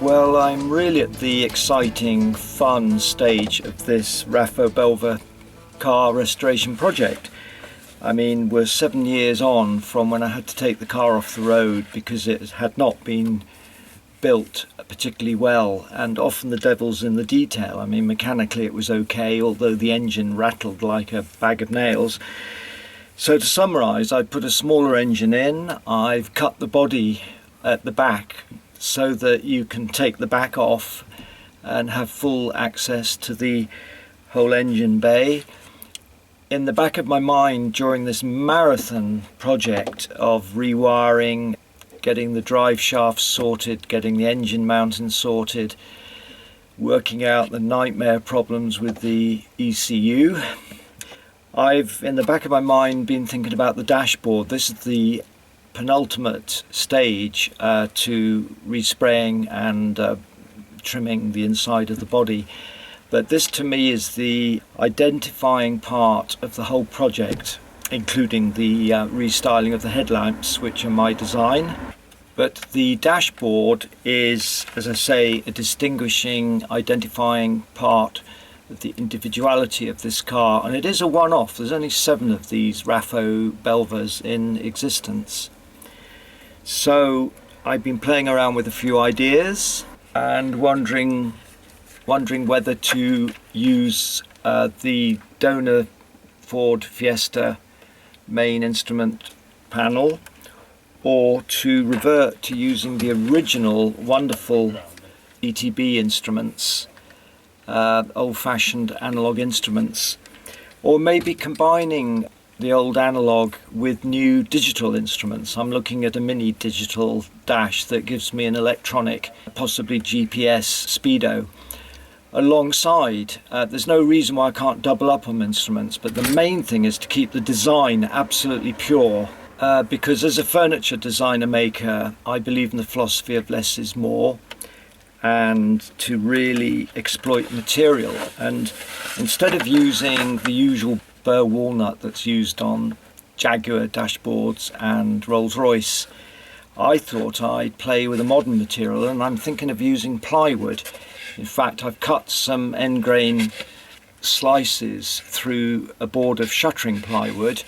Well, I'm really at the exciting, fun stage of this Raffo Belva car restoration project. I mean, we're 7 years on from when I had to take the car off the road because it had not been built particularly well, and often the devil's in the detail. I mean, mechanically it was okay, although the engine rattled like a bag of nails. So to summarise, I put a smaller engine in, I've cut the body at the back so that you can take the back off and have full access to the whole engine bay. In the back of my mind during this marathon project of rewiring, getting the drive shaft sorted, getting the engine mounting sorted, working out the nightmare problems with the ECU, I've in the back of my mind been thinking about the dashboard. This is the penultimate stage to respraying and trimming the inside of the body. But this to me is the identifying part of the whole project, including the restyling of the headlamps, which are my design. But the dashboard is, as I say, a distinguishing, identifying part of the individuality of this car. And it is a one-off. There's only 7 of these Raffo Belvas in existence. So I've been playing around with a few ideas and wondering whether to use the donor Ford Fiesta main instrument panel or to revert to using the original wonderful ETB instruments, old-fashioned analog instruments, or maybe combining the old analog with new digital instruments. I'm looking at a mini digital dash that gives me an electronic, possibly GPS speedo. Alongside, there's no reason why I can't double up on instruments, but the main thing is to keep the design absolutely pure, because as a furniture designer maker, I believe in the philosophy of less is more, and to really exploit material. And instead of using the usual burr walnut that's used on Jaguar dashboards and Rolls-Royce, I thought I'd play with a modern material, and I'm thinking of using plywood. In fact, I've cut some end grain slices through a board of shuttering plywood,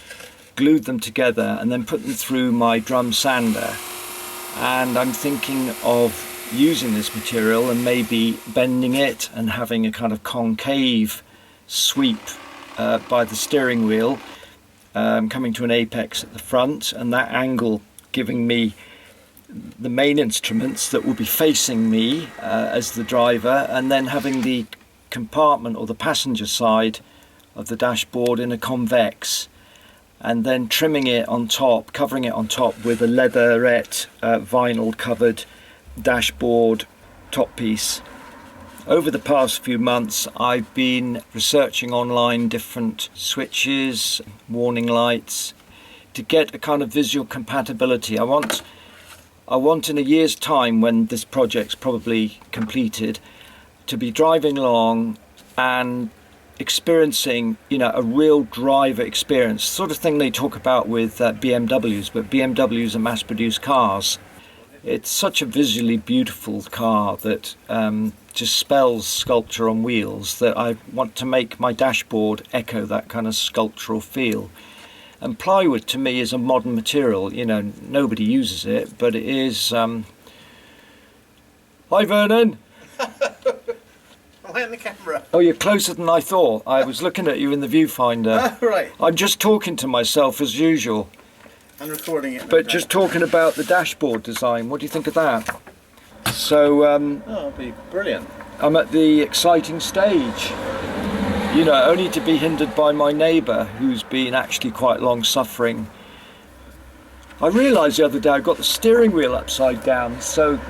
glued them together and then put them through my drum sander. And I'm thinking of using this material and maybe bending it and having a kind of concave sweep by the steering wheel, coming to an apex at the front, and that angle giving me the main instruments that will be facing me as the driver, and then having the compartment or the passenger side of the dashboard in a convex, and then trimming it on top, covering it on top with a leatherette vinyl covered dashboard top piece. Over the past few months I've been researching online different switches, warning lights, to get a kind of visual compatibility. I want in a year's time, when this project's probably completed, to be driving along and experiencing, a real driver experience, sort of thing they talk about with BMWs, but BMWs are mass-produced cars. It's such a visually beautiful car that just spells sculpture on wheels, that I want to make my dashboard echo that kind of sculptural feel. And plywood to me is a modern material. Nobody uses it, but it is. Hi, Vernon. Am I on the camera? Oh, you're closer than I thought. I was looking at you in the viewfinder. Oh, right. I'm just talking to myself as usual. I'm recording it. But just talking about the dashboard design. What do you think of that? So. It'll be brilliant. I'm at the exciting stage. Only to be hindered by my neighbour, who's been actually quite long suffering. I realised the other day I got the steering wheel upside down, so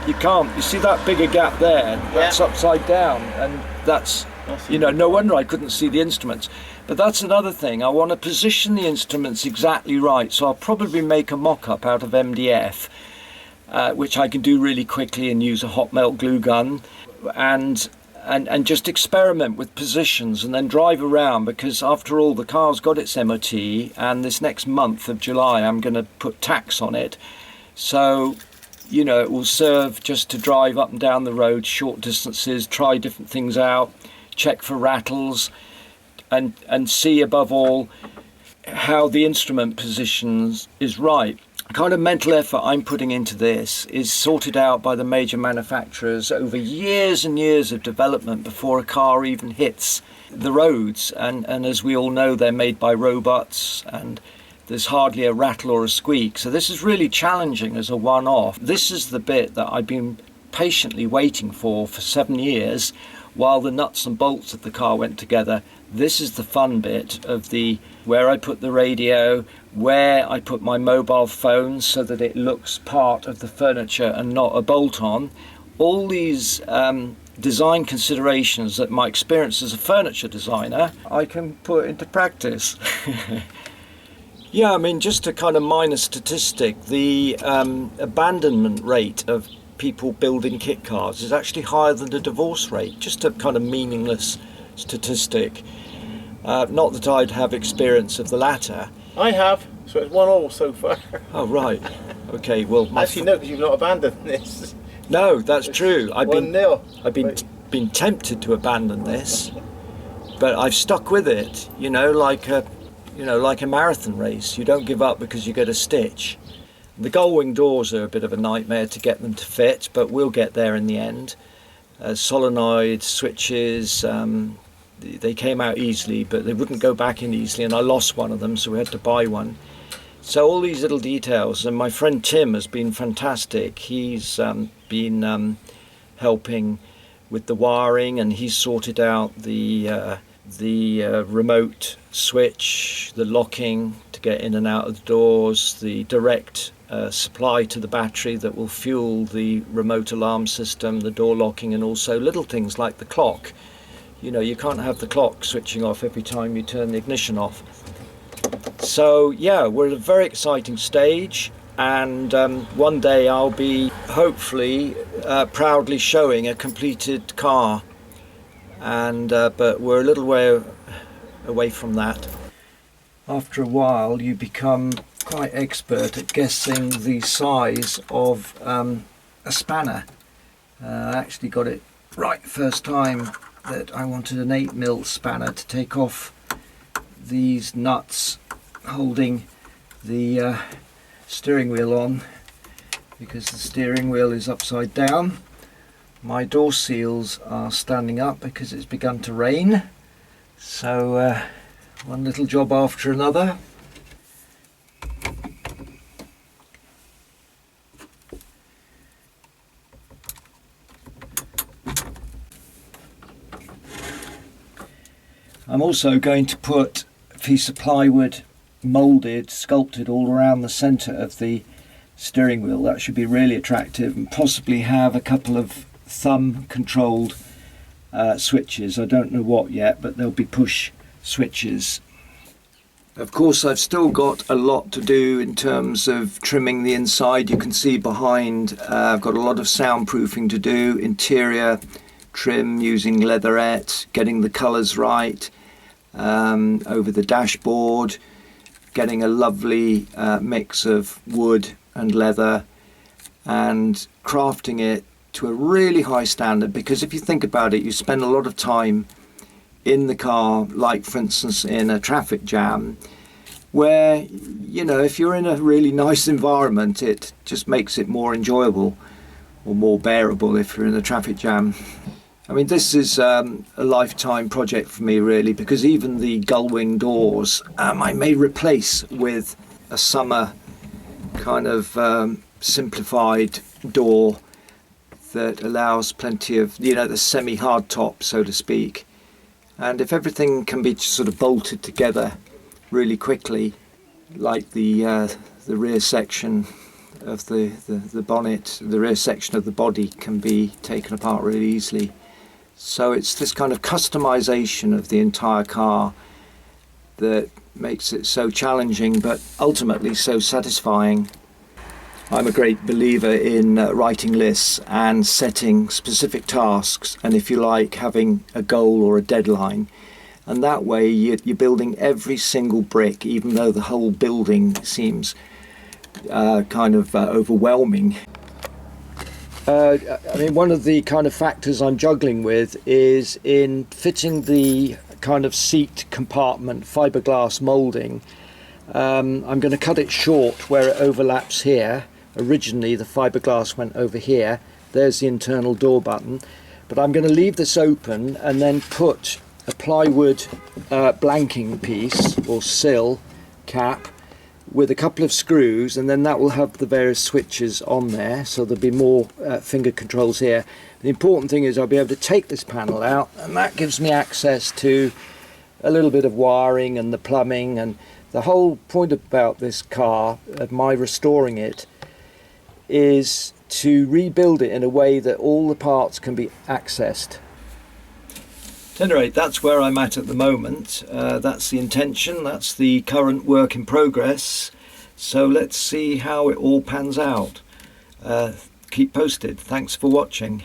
you see that bigger gap there, that's upside down, and that's, no wonder I couldn't see the instruments. But that's another thing, I want to position the instruments exactly right, so I'll probably make a mock-up out of MDF, which I can do really quickly and use a hot melt glue gun, and just experiment with positions and then drive around, because after all the car's got its MOT, and this next month of July I'm going to put tax on it, so you know, it will serve just to drive up and down the road, short distances, try different things out, check for rattles, and see above all how the instrument positions is right. The kind of mental effort I'm putting into this is sorted out by the major manufacturers over years and years of development before a car even hits the roads. And as we all know, they're made by robots, and there's hardly a rattle or a squeak. So this is really challenging as a one-off. This is the bit that I've been patiently waiting for 7 years while the nuts and bolts of the car went together. This is the fun bit of where I put the radio, where I put my mobile phone so that it looks part of the furniture and not a bolt-on. All these design considerations that my experience as a furniture designer, I can put into practice. Yeah, I mean, just a kind of minor statistic, the abandonment rate of people building kit cars is actually higher than the divorce rate. Just a kind of meaningless statistic. Not that I'd have experience of the latter. I have, so it's 1-1 so far. Oh, right. Okay, well... Actually, no, because you've not abandoned this. No, that's true. I've 1-0. been tempted to abandon this, but I've stuck with it, like a marathon race. You don't give up because you get a stitch. The gull-wing doors are a bit of a nightmare to get them to fit, but we'll get there in the end. Solenoid switches, they came out easily, but they wouldn't go back in easily, and I lost one of them, so we had to buy one. So all these little details, and my friend Tim has been fantastic. He's been helping with the wiring, and he's sorted out the remote switch, the locking to get in and out of the doors, the direct supply to the battery that will fuel the remote alarm system, the door locking, and also little things like the clock. You can't have the clock switching off every time you turn the ignition off. So yeah, we're at a very exciting stage, and one day I'll be hopefully proudly showing a completed car, and but we're a little way away from that. After a while you become quite expert at guessing the size of a spanner. I actually got it right first time that I wanted an 8mm spanner to take off these nuts holding the steering wheel on, because the steering wheel is upside down. My door seals are standing up because it's begun to rain, so one little job after another. I'm also going to put a piece of plywood moulded, sculpted all around the centre of the steering wheel. That should be really attractive, and possibly have a couple of thumb controlled switches. I don't know what yet, but there'll be push switches. Of course, I've still got a lot to do in terms of trimming the inside. You can see behind I've got a lot of soundproofing to do, interior trim using leatherette, getting the colours right, over the dashboard, getting a lovely mix of wood and leather, and crafting it to a really high standard. Because if you think about it, you spend a lot of time in the car, like for instance in a traffic jam, where if you're in a really nice environment, it just makes it more enjoyable, or more bearable if you're in a traffic jam. I mean, this is a lifetime project for me, really, because even the gull-wing doors I may replace with a summer kind of simplified door that allows plenty of, the semi-hard top, so to speak. And if everything can be sort of bolted together really quickly, like the rear section of the bonnet, the rear section of the body can be taken apart really easily. So it's this kind of customization of the entire car that makes it so challenging, but ultimately so satisfying. I'm a great believer in writing lists and setting specific tasks, and if you like, having a goal or a deadline. And that way you're building every single brick, even though the whole building seems kind of overwhelming. I mean, one of the kind of factors I'm juggling with is in fitting the kind of seat compartment fiberglass moulding. I'm going to cut it short where it overlaps here. Originally the fiberglass went over here. There's the internal door button, but I'm going to leave this open and then put a plywood blanking piece or sill cap with a couple of screws, and then that will have the various switches on there, so there'll be more finger controls here. The important thing is I'll be able to take this panel out, and that gives me access to a little bit of wiring and the plumbing. And the whole point about this car, of my restoring it, is to rebuild it in a way that all the parts can be accessed. At any rate, that's where I'm at the moment. That's the intention, that's the current work in progress. So let's see how it all pans out. Keep posted. Thanks for watching.